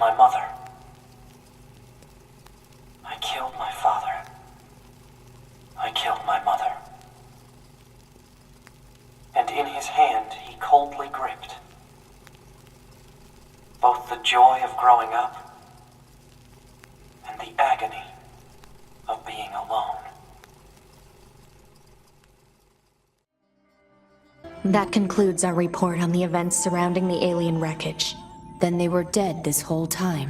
my mother. I killed my father. I killed my mother. And in his hand he coldly gripped both the joy of growing up and the agony of being alone. That concludes our report on the events surrounding the alien wreckage. Then they were dead this whole time.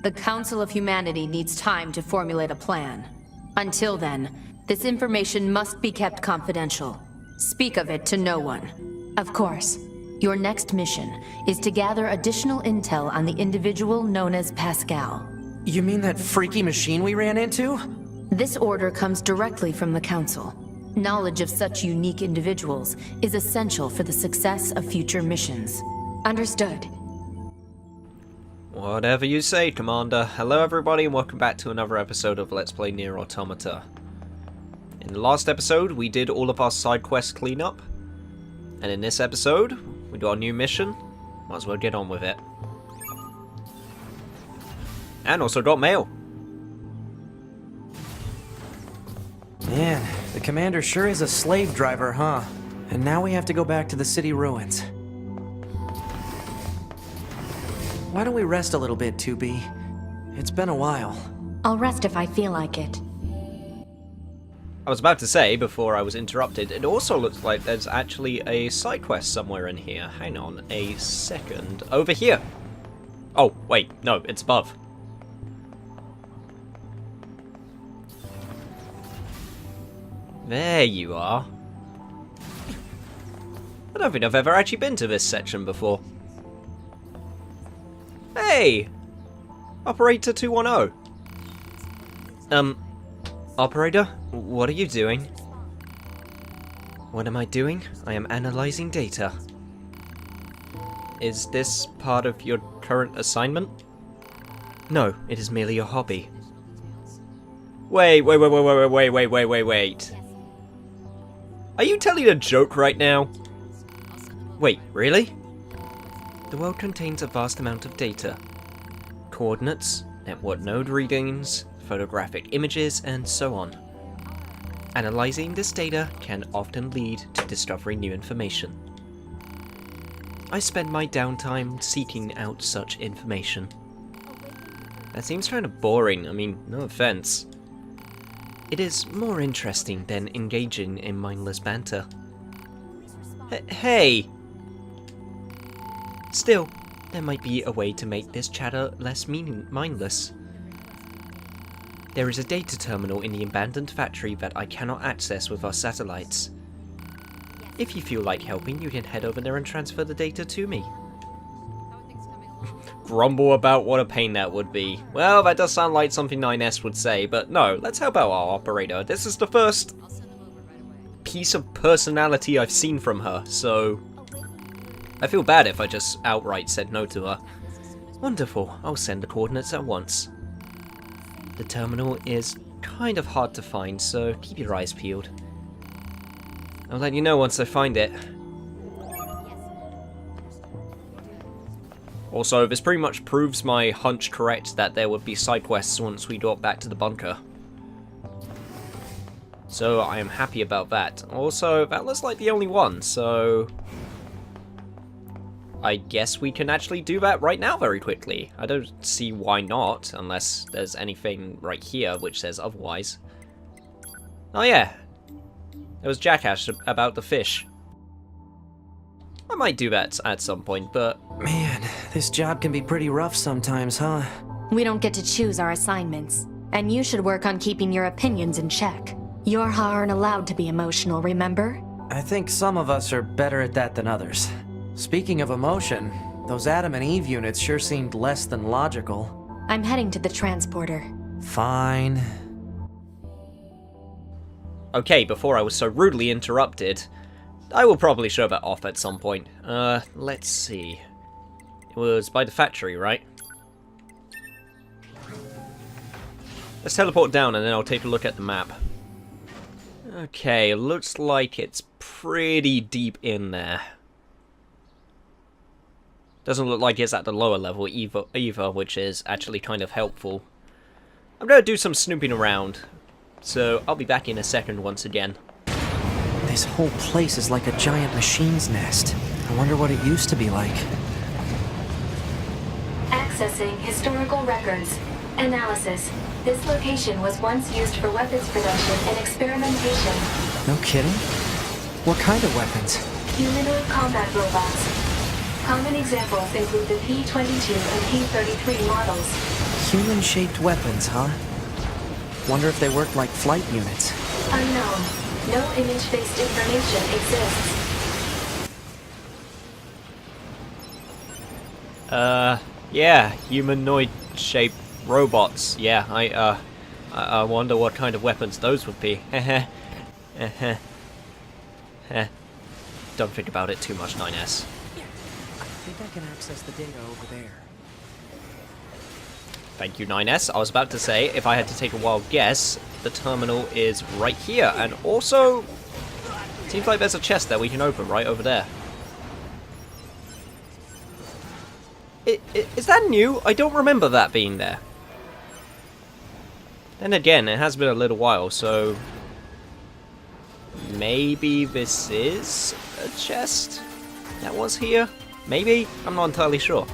The Council of Humanity needs time to formulate a plan. Until then, this information must be kept confidential. Speak of it to no one. Of course. Your next mission is to gather additional intel on the individual known as Pascal. You mean that freaky machine we ran into? This order comes directly from the Council. Knowledge of such unique individuals is essential for the success of future missions. Understood. Whatever you say, Commander. Hello everybody and welcome back to another episode of Let's Play NieR Automata. In the last episode, we did all of our side quest cleanup. And in this episode, we got a new mission. Might as well get on with it. And also got mail. Man, the commander sure is a slave driver, huh? And now we have to go back to the city ruins. Why don't we rest a little bit, 2B? It's been a while. I'll rest if I feel like it. I was about to say, before I was interrupted, it also looks like there's actually a side quest somewhere in here. Hang on a second. Over here! Oh, wait, no, it's above. There you are. I don't think I've ever actually been to this section before. Hey! Operator 210. Operator, what are you doing? What am I doing? I am analyzing data. Is this part of your current assignment? No, it is merely a hobby. Wait. Are you telling a joke right now? Wait, really? The world contains a vast amount of data. Coordinates, network node readings, photographic images, and so on. Analyzing this data can often lead to discovering new information. I spend my downtime seeking out such information. That seems kind of boring, I mean, no offense. It is more interesting than engaging in mindless banter. Hey! Still, there might be a way to make this chatter less mindless. There is a data terminal in the abandoned factory that I cannot access with our satellites. If you feel like helping, you can head over there and transfer the data to me. Grumble about what a pain that would be. Well, that does sound like something 9S would say, but no, let's help out our operator. This is the first piece of personality I've seen from her, so I feel bad if I just outright said no to her. Wonderful, I'll send the coordinates at once. The terminal is kind of hard to find, so keep your eyes peeled. I'll let you know once I find it. Also, this pretty much proves my hunch correct that there would be side quests once we got back to the bunker. So I am happy about that. Also, that looks like the only one, so I guess we can actually do that right now very quickly. I don't see why not, unless there's anything right here which says otherwise. Oh yeah, it was Jackass about the fish. I might do that at some point, but Man, this job can be pretty rough sometimes, huh? We don't get to choose our assignments, and you should work on keeping your opinions in check. Yorha aren't allowed to be emotional, remember? I think some of us are better at that than others. Speaking of emotion, those Adam and Eve units sure seemed less than logical. I'm heading to the transporter. Fine. okay, before I was so rudely interrupted, I will probably show that off at some point. Let's see. It was by the factory, right? Let's teleport down and then I'll take a look at the map. Okay, looks like it's pretty deep in there. Doesn't look like it's at the lower level either, which is actually kind of helpful. I'm gonna do some snooping around, so I'll be back in a second once again. This whole place is like a giant machine's nest. I wonder what it used to be like. Accessing historical records. Analysis. This location was once used for weapons production and experimentation. No kidding? What kind of weapons? Humanoid combat robots. Common examples include the P-22 and P-33 models. Human-shaped weapons, huh? Wonder if they work like flight units. Unknown. No image-based information exists. Yeah, humanoid-shaped robots. Yeah, I wonder what kind of weapons those would be. Don't think about it too much, 9S. I think I can access the data over there. Thank you, 9S. I was about to say, if I had to take a wild guess, the terminal is right here. And also, seems like there's a chest that we can open right over there. Is that new? I don't remember that being there. Then again, it has been a little while, so maybe this is a chest that was here? Maybe? I'm not entirely sure.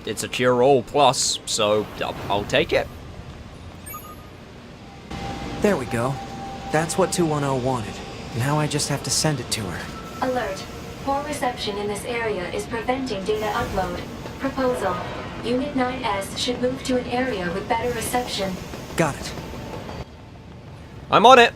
It's a cure all plus, so I'll take it. There we go. That's what 210 wanted. Now I just have to send it to her. Alert. Poor reception in this area is preventing data upload. Proposal. Unit 9S should move to an area with better reception. Got it. I'm on it.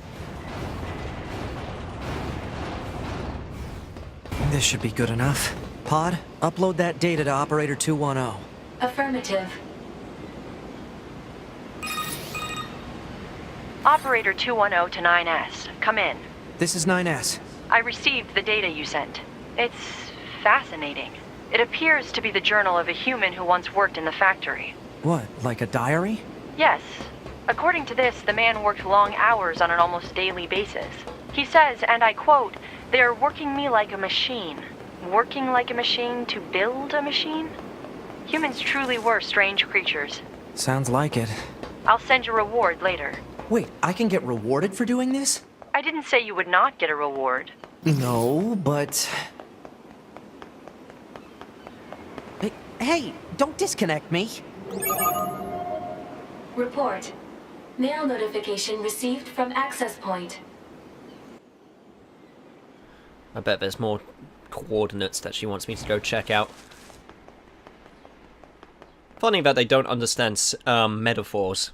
This should be good enough. Pod, upload that data to Operator 210. Affirmative. Operator 210 to 9S. Come in. This is 9S. I received the data you sent. It's fascinating. It appears to be the journal of a human who once worked in the factory. What, like a diary? Yes. According to this, the man worked long hours on an almost daily basis. He says, and I quote, "They're working me like a machine. Working like a machine to build a machine?" Humans truly were strange creatures. Sounds like it. I'll send you a reward later. Wait, I can get rewarded for doing this? I didn't say you would not get a reward. No, but... Hey, don't disconnect me. Report. Mail notification received from access point. I bet there's more coordinates that she wants me to go check out. Funny that they don't understand metaphors.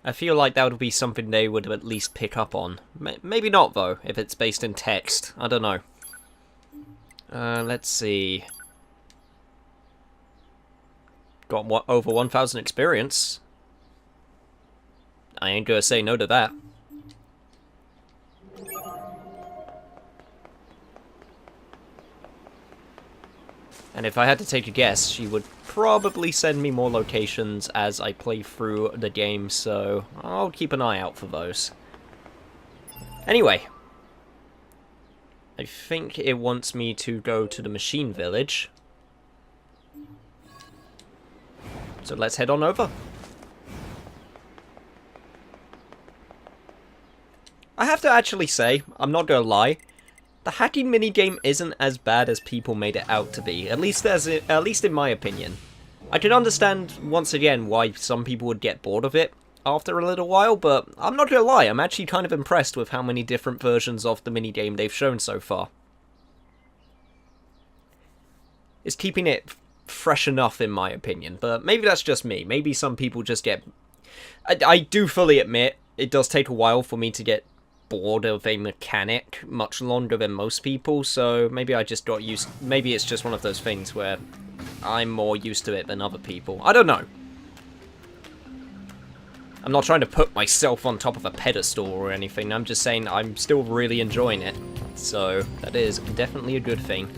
I feel like that would be something they would at least pick up on. Maybe not, though, if it's based in text. I don't know. Let's see. Got what, over 1,000 experience. I ain't gonna say no to that. And if I had to take a guess, she would probably send me more locations as I play through the game, so I'll keep an eye out for those. Anyway, I think it wants me to go to the machine village. So let's head on over. I have to actually say, I'm not gonna lie, the hacking minigame isn't as bad as people made it out to be, at least in my opinion. I can understand, once again, why some people would get bored of it after a little while, but I'm not gonna lie, I'm actually kind of impressed with how many different versions of the minigame they've shown so far. It's keeping it fresh enough, in my opinion, but maybe that's just me. Maybe some people just get... I do fully admit, it does take a while for me to get bored of a mechanic, much longer than most people, so maybe I just got used... Maybe it's just one of those things where I'm more used to it than other people. I don't know. I'm not trying to put myself on top of a pedestal or anything, I'm just saying I'm still really enjoying it, so that is definitely a good thing.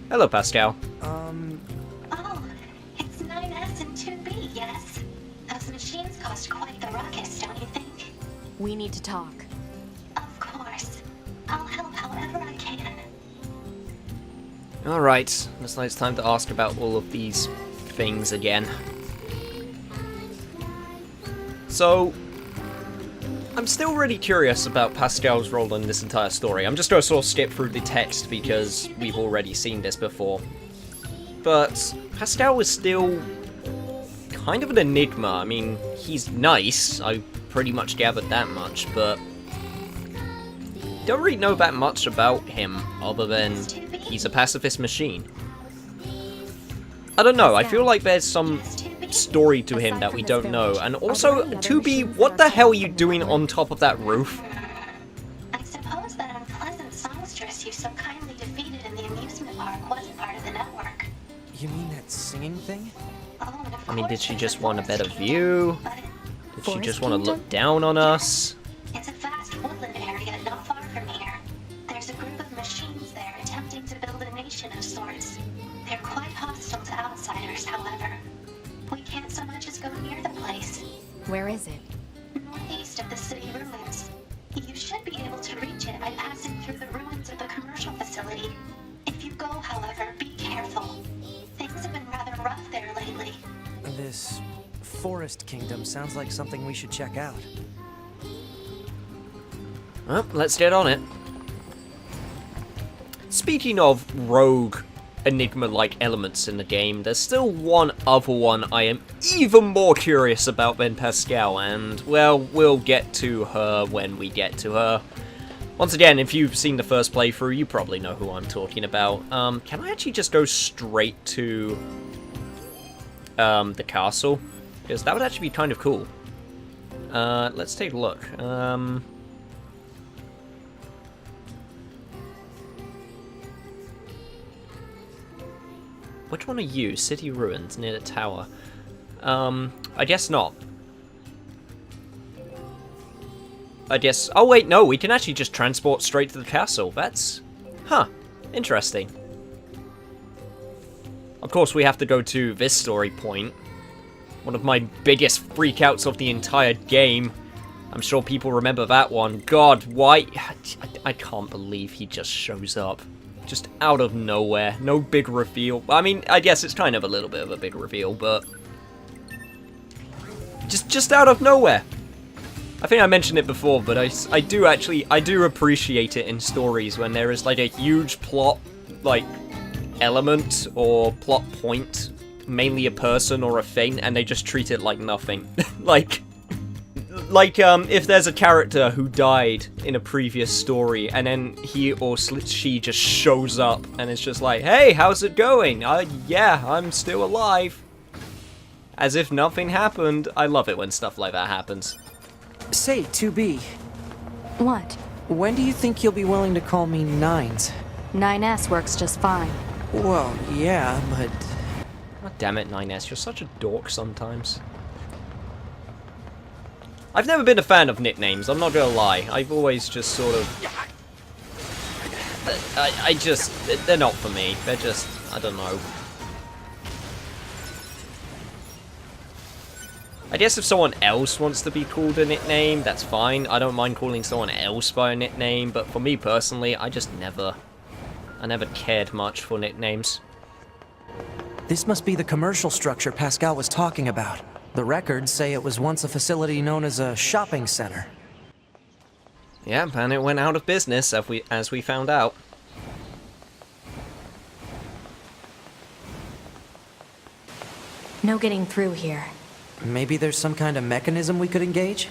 Hello, Pascal. Oh, it's 9S and 2B, yes? Those machines cost quite the ruckus, don't you think? We need to talk. Of course. I'll help however I can. Alright, looks like it's time to ask about all of these things again. So, I'm still really curious about Pascal's role in this entire story. I'm just going to sort of skip through the text because we've already seen this before. But Pascal is still kind of an enigma. I mean, he's nice, I pretty much gathered that much, but don't really know that much about him other than he's a pacifist machine. I don't know, I feel like there's some story to him that we don't know. And also, 2B, what the hell are you doing on top of that roof? I suppose that unpleasant songstress you so kindly defeated in the amusement park wasn't part of the network. You mean that singing thing? Oh, and of I mean, did course she there's just the want a Forest better Kingdom, view? but Did she Forest just want to Kingdom? look down on us? it's a vast woodland area not far from here. There's a group of machines there attempting to build a nation of sorts. They're quite hostile to outsiders, however. We can't so much as go near the place. Where is it? Northeast of the city ruins. You should be able to reach it by passing through the ruins of the commercial facility. If you go, however, be careful. Things have been rather rough there lately. This Forest Kingdom sounds like something we should check out. Well, let's get on it. Speaking of rogue enigma-like elements in the game, there's still one other one I am even more curious about than Pascal, and, well, we'll get to her when we get to her. Once again, if you've seen the first playthrough, you probably know who I'm talking about. Can I actually just go straight to the castle? Because that would actually be kind of cool. Let's take a look. Which one are you? City ruins near the tower. I guess not. I guess... Oh wait, no, we can actually just transport straight to the castle. That's... Huh. Interesting. Of course, we have to go to this story point. One of my biggest freakouts of the entire game. I'm sure people remember that one. God, why... I can't believe he just shows up. Just out of nowhere. No big reveal. I mean, I guess it's kind of a little bit of a big reveal, but... Just out of nowhere. I think I mentioned it before, but I do appreciate it in stories when there is like a huge plot, like, element or plot point, mainly a person or a thing, and they just treat it like nothing. like, if there's a character who died in a previous story, and then he or she just shows up, and it's just like, hey, how's it going? Yeah, I'm still alive. As if nothing happened. I love it when stuff like that happens. Say, 2B, What? when do you think you'll be willing to call me Nines? 9S works just fine. Well, yeah, but... God damn it, 9S, you're such a dork sometimes. I've never been a fan of nicknames, I'm not gonna lie. I've always just sort of... they're not for me. They're just, I don't know. I guess if someone else wants to be called a nickname, that's fine. I don't mind calling someone else by a nickname, but for me personally, I never cared much for nicknames. This must be the commercial structure Pascal was talking about. The records say it was once a facility known as a shopping center. Yeah, and it went out of business, as we found out. No getting through here. Maybe there's some kind of mechanism we could engage?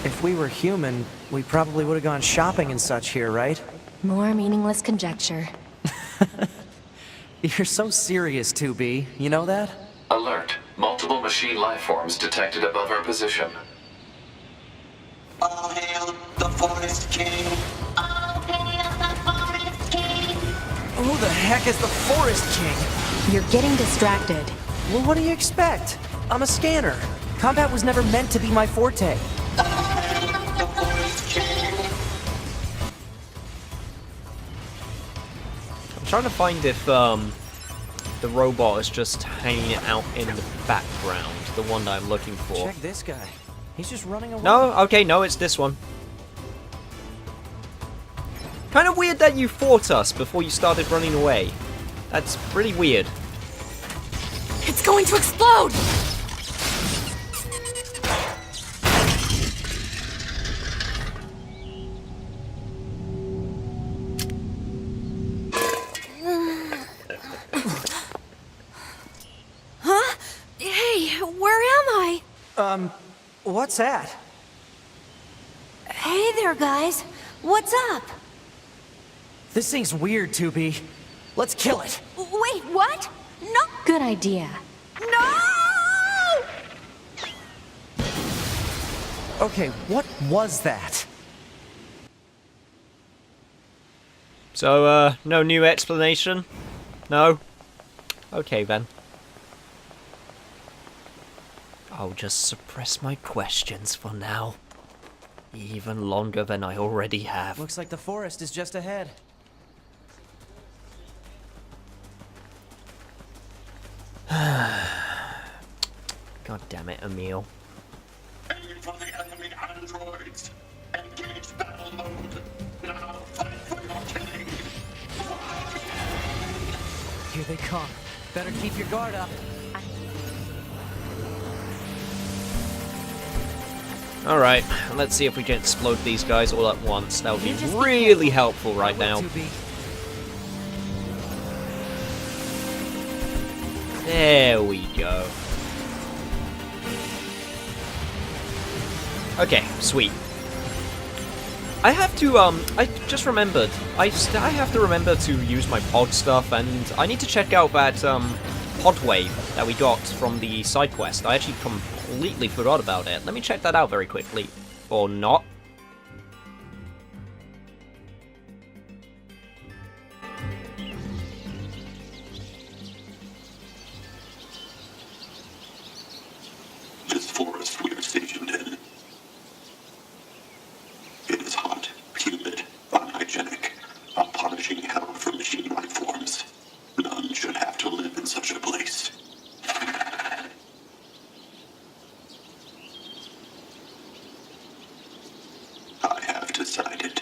If we were human, we probably would have gone shopping and such here, right? More meaningless conjecture. You're so serious, 2B. You know that? Alert. Multiple machine lifeforms detected above our position. All hail the Forest King. All hail the Forest King! Who the heck is the Forest King? You're getting distracted. Well, what do you expect? I'm a scanner. Combat was never meant to be my forte. All hail the Forest King. I'm trying to find if the robot is just hanging out in the background, the one that I'm looking for. Check this guy. He's just running away. No, okay, no, it's this one. Kind of weird that you fought us before you started running away. That's pretty weird. It's going to explode! Huh? Hey, where am I? What's that? Hey there, guys. What's up? This thing's weird, 2B. Let's kill it. Wait, what? No! Good idea. No! Okay, what was that? So, no new explanation? No? Okay, then. I'll just suppress my questions for now. Even longer than I already have. Looks like the forest is just ahead. God damn it, Emil. Aim for the enemy androids. Engage battle mode. Now fight for your king. Here they come. Better keep your guard up. Alright, let's see if we can explode these guys all at once. That would be really helpful right now. 2B. There we go. Okay, sweet. I have to, I just remembered. I have to remember to use my pod stuff, and I need to check out that, pod wave that we got from the side quest. I actually completely forgot about it. Let me check that out very quickly. Or not. This forest we are stationed in. It is hot, humid, unhygienic, a punishing hell for machine life forms. None should have to live in such a place. I have decided.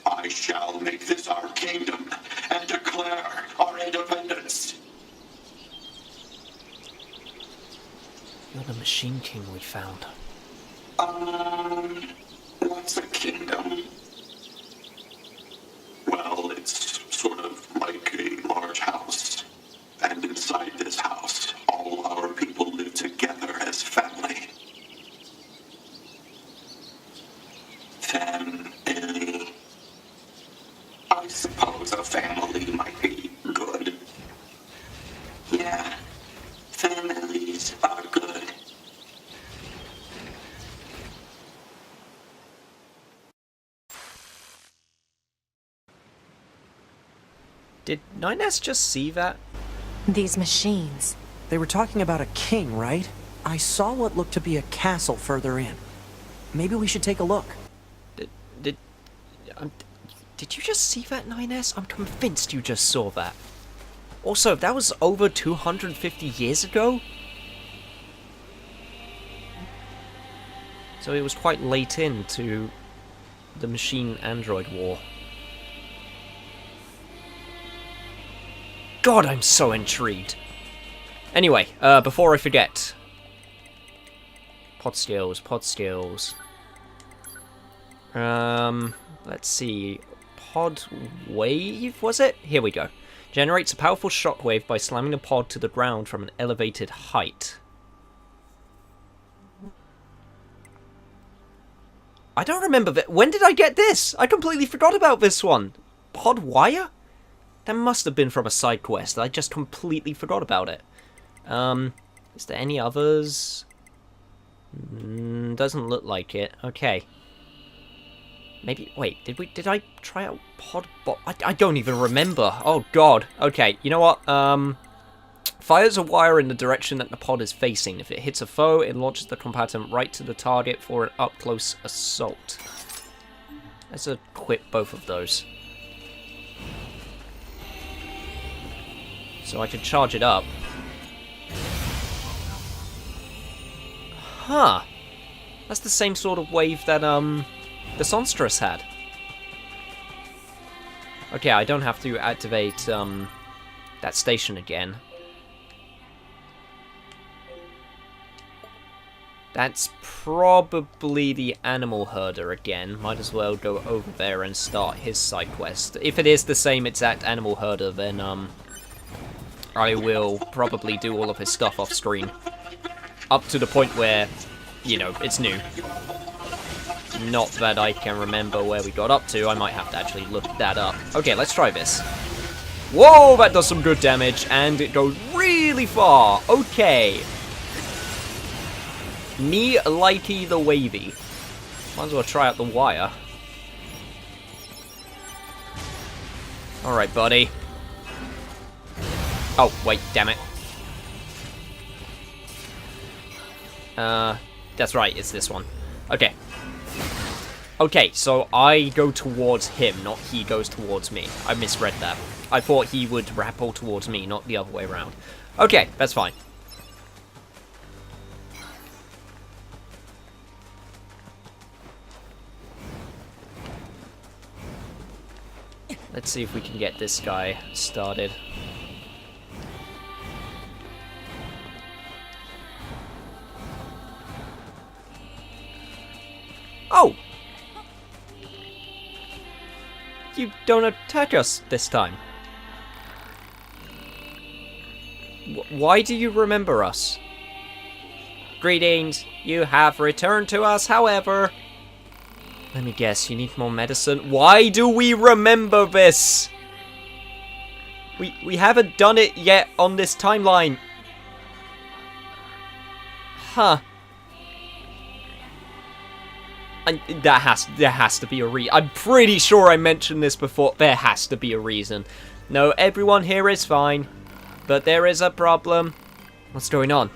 I shall make this our kingdom and declare our independence. You're the Machine King we found. What's a kingdom? Well, it's sort of like a large house. And inside this house, all our people live together as family. Family. I suppose a family might be good. Yeah, families are good. Did 9S just see that? These machines. They were talking about a king, right? I saw what looked to be a castle further in. Maybe we should take a look. Did you just see that, 9S? I'm convinced you just saw that. Also, that was over 250 years ago? So it was quite late into the machine-android war. God, I'm so intrigued. Anyway, before I forget. Pod skills. Let's see. Pod wave, was it? Here we go. Generates a powerful shockwave by slamming the pod to the ground from an elevated height. I don't remember that. When did I get this? I completely forgot about this one. Pod wire? That must have been from a side quest. I just completely forgot about it. Is there any others? Doesn't look like it. Okay. Maybe, wait, did I try out pod bot? I don't even remember. Oh god. Okay, you know what? Fires a wire in the direction that the pod is facing. If it hits a foe, it launches the combatant right to the target for an up-close assault. Let's equip both of those. So I could charge it up. Huh. That's the same sort of wave that, the Sonstress had. Okay, I don't have to activate that station again. That's probably the animal herder again. Might as well go over there and start his side quest. If it is the same exact animal herder, then I will probably do all of his stuff off screen. Up to the point where, you know, it's new. Not that I can remember where we got up to. I might have to actually look that up. Okay, let's try this. Whoa, that does some good damage, and it goes really far. Okay. NieR Likey the Wavy. Might as well try out the wire. Alright, buddy. Oh, wait, damn it. That's right, it's this one. Okay. Okay, so I go towards him, not he goes towards me. I misread that. I thought he would rappel towards me, not the other way around. Okay, that's fine. Let's see if we can get this guy started. Oh! You don't attack us this time. Why do you remember us? Greetings, you have returned to us, however. Let me guess, you need more medicine? Why do we remember this? We haven't done it yet on this timeline. Huh. There has to be a reason. I'm pretty sure I mentioned this before. There has to be a reason. No, everyone here is fine. But there is a problem. What's going on?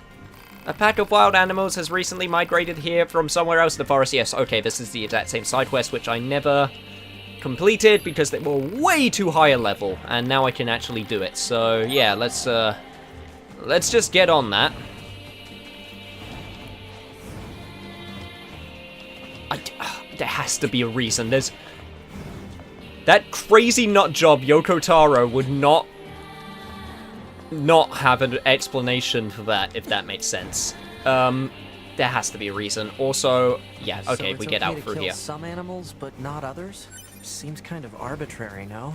A pack of wild animals has recently migrated here from somewhere else in the forest. Yes, okay, this is the exact same side quest, which I never completed because they were way too high a level, and now I can actually do it. So, yeah, let's just get on that. There has to be a reason. There's... That crazy nut job Yoko Taro would not have an explanation for that, if that makes sense. There has to be a reason. Also, yeah, okay, so we get out through here. Some animals, but not others? Seems kind of arbitrary, no?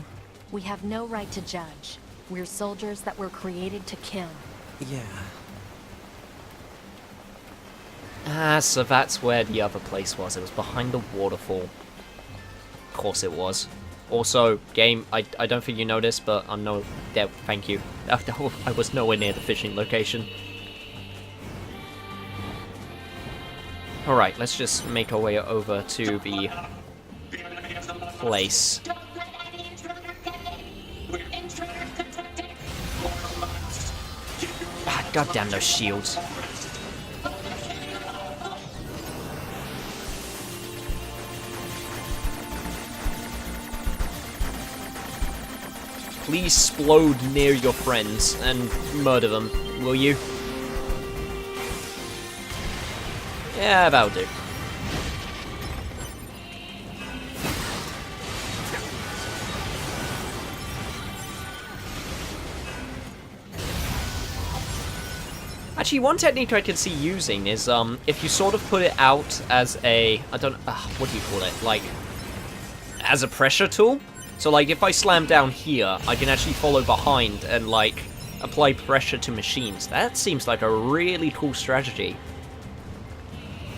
We have no right to judge. We're soldiers that were created to kill. Yeah. So that's where the other place was. It was behind the waterfall. Of course it was. Also, game, I don't think you noticed, but I'm no... There, thank you. I was nowhere near the fishing location. Alright, let's just make our way over to the place. God damn those shields. Please explode near your friends and murder them, will you? Yeah, that'll do. Actually, one technique I could see using is, if you sort of put it out as a, I don't, what do you call it, like, as a pressure tool? So, like, if I slam down here, I can actually follow behind and, like, apply pressure to machines. That seems like a really cool strategy.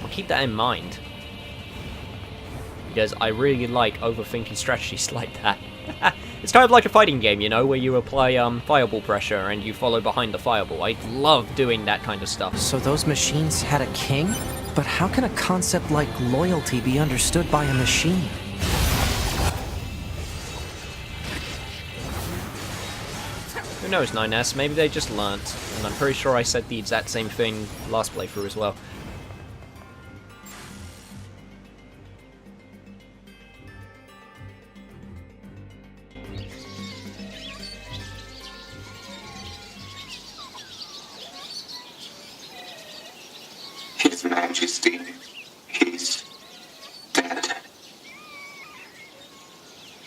I'll keep that in mind. Because I really like overthinking strategies like that. It's kind of like a fighting game, you know, where you apply fireball pressure and you follow behind the fireball. I love doing that kind of stuff. So those machines had a king? But how can a concept like loyalty be understood by a machine? Who knows, 9S? Maybe they just learnt. And I'm pretty sure I said the exact same thing last playthrough as well. His Majesty, he's dead.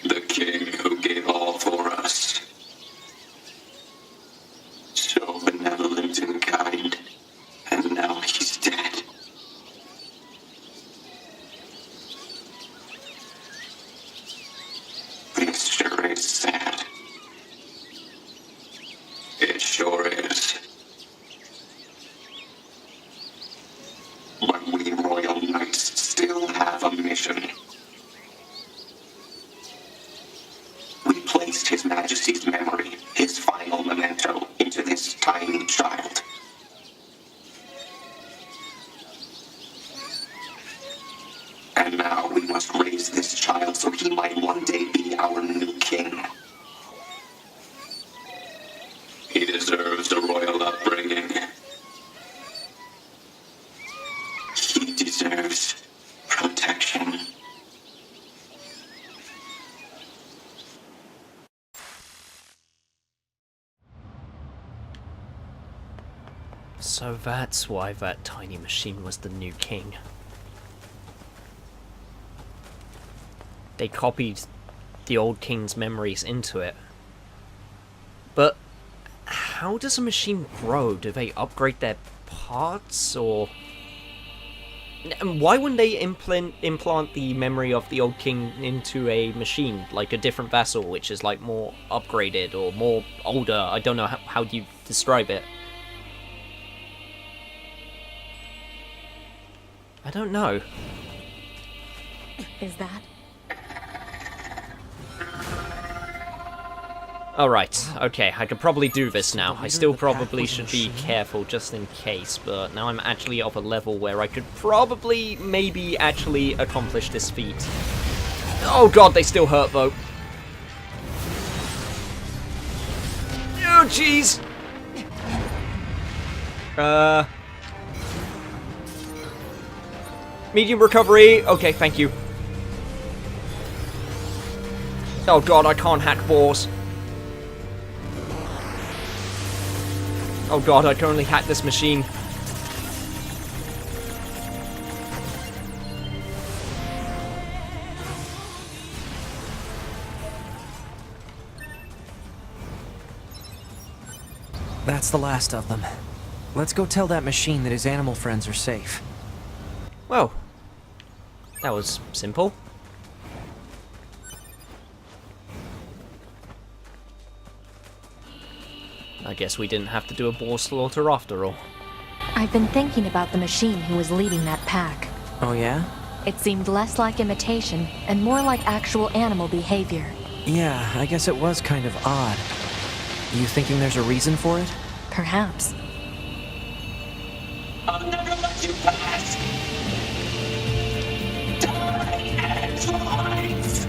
The king who gave have a mission. We placed His Majesty's memory, his final memento, into this tiny child. And now we must raise this child so he might one day be our new king. He deserves a royal upbringing. He deserves protection. So that's why that tiny machine was the new king. They copied the old king's memories into it. But how does a machine grow? Do they upgrade their parts, or... And why wouldn't they implant the memory of the old king into a machine, like a different vessel, which is like more upgraded or more older? I don't know, how do you describe it? I don't know. Is that? Alright, okay, I could probably do this now. I still probably should be careful just in case, but now I'm actually of a level where I could probably, maybe, actually accomplish this feat. Oh god, they still hurt though. Oh jeez! Medium recovery. Okay, thank you. Oh god, I can't hack walls. Oh god, I can only hack this machine. That's the last of them. Let's go tell that machine that his animal friends are safe. Well, that was simple. I guess we didn't have to do a boar slaughter after all. I've been thinking about the machine who was leading that pack. Oh yeah? It seemed less like imitation and more like actual animal behavior. Yeah, I guess it was kind of odd. You thinking there's a reason for it? Perhaps. I'll never let you pass! Die and rise!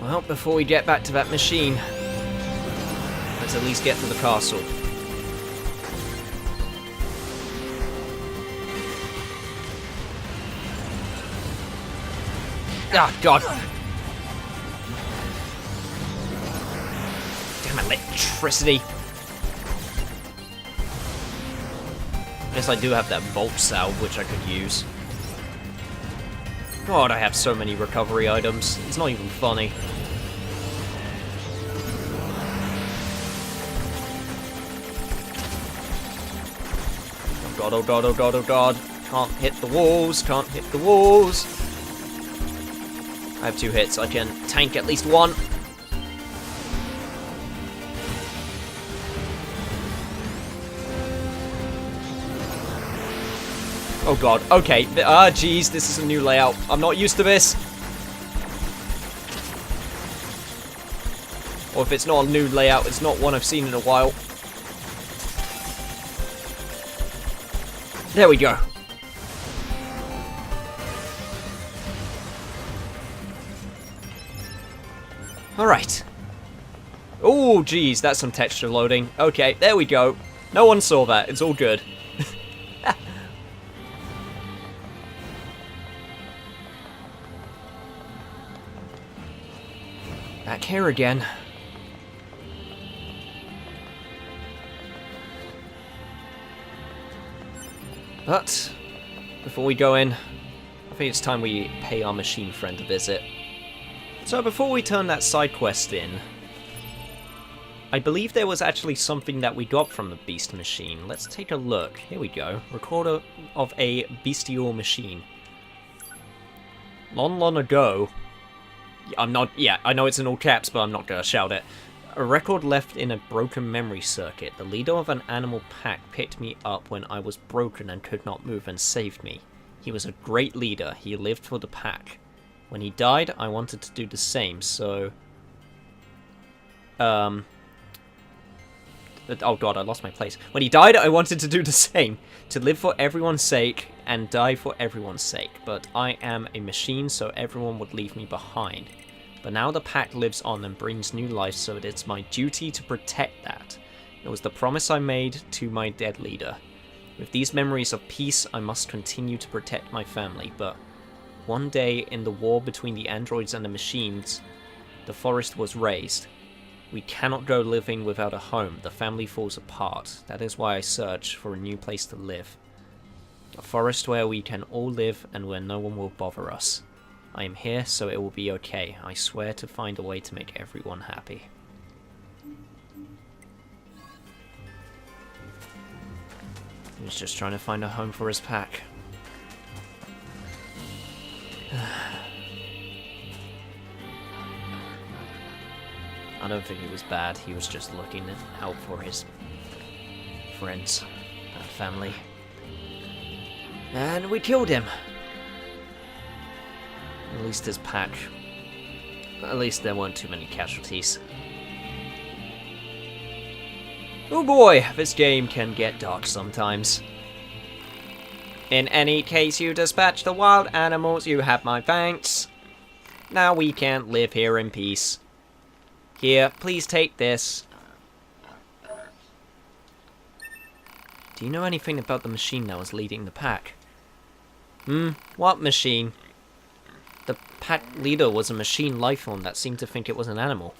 Well, before we get back to that machine, let's at least get to the castle. Ah, God! Damn electricity! I guess I do have that bolt salve, which I could use. God, I have so many recovery items. It's not even funny. Oh god, oh god, oh god, oh god. Can't hit the walls, can't hit the walls. I have 2 hits, I can tank at least one. Oh god, okay. Ah, jeez, this is a new layout. I'm not used to this. Or if it's not a new layout, it's not one I've seen in a while. There we go. Alright. Oh, jeez, that's some texture loading. Okay, there we go. No one saw that. It's all good. Back here again. But, before we go in, I think it's time we pay our machine friend a visit. So before we turn that side quest in, I believe there was actually something that we got from the beast machine. Let's take a look. Here we go. Recorder of a bestial machine. Long ago... yeah, I know it's in all caps, but I'm not gonna shout it. A record left in a broken memory circuit. The leader of an animal pack picked me up when I was broken and could not move and saved me. He was a great leader. He lived for the pack. When he died, I wanted to do the same, so... Oh god, I lost my place. When he died, I wanted to do the same. To live for everyone's sake and die for everyone's sake. But I am a machine, so everyone would leave me behind. But now the pack lives on and brings new life, so it's my duty to protect that. It was the promise I made to my dead leader. With these memories of peace, I must continue to protect my family, but one day in the war between the androids and the machines, the forest was razed. We cannot go living without a home. The family falls apart. That is why I search for a new place to live. A forest where we can all live and where no one will bother us. I am here, so it will be okay. I swear to find a way to make everyone happy. He was just trying to find a home for his pack. I don't think he was bad. He was just looking out for his friends and family. And we killed him. At least his pack. At least there weren't too many casualties. Oh boy, this game can get dark sometimes. In any case, you dispatch the wild animals, you have my thanks. Now we can live here in peace. Here, please take this. Do you know anything about the machine that was leading the pack? What machine? The pack leader was a machine lifeform that seemed to think it was an animal.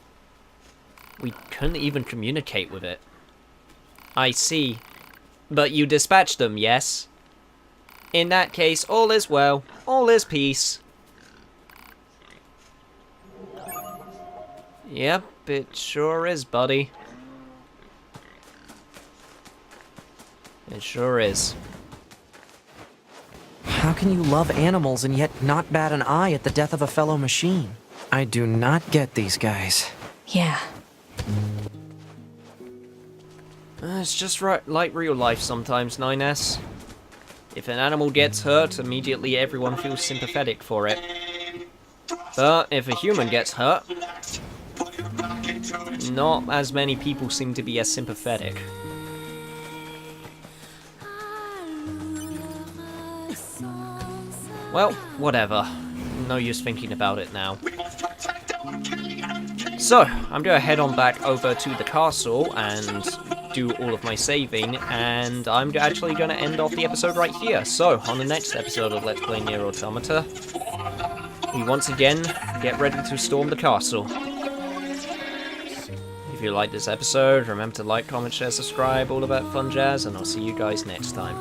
We couldn't even communicate with it. I see. But you dispatched them, yes? In that case, all is well. All is peace. Yep, it sure is, buddy. It sure is. How can you love animals and yet not bat an eye at the death of a fellow machine? I do not get these guys. Yeah. It's just like real life sometimes, 9S. If an animal gets hurt, immediately everyone feels sympathetic for it. But if a human gets hurt, not as many people seem to be as sympathetic. Well, whatever. No use thinking about it now. So, I'm gonna head on back over to the castle and do all of my saving, and I'm actually gonna end off the episode right here. So, on the next episode of Let's Play NieR Automata, we once again get ready to storm the castle. If you like this episode, remember to like, comment, share, subscribe, all of that fun jazz, and I'll see you guys next time.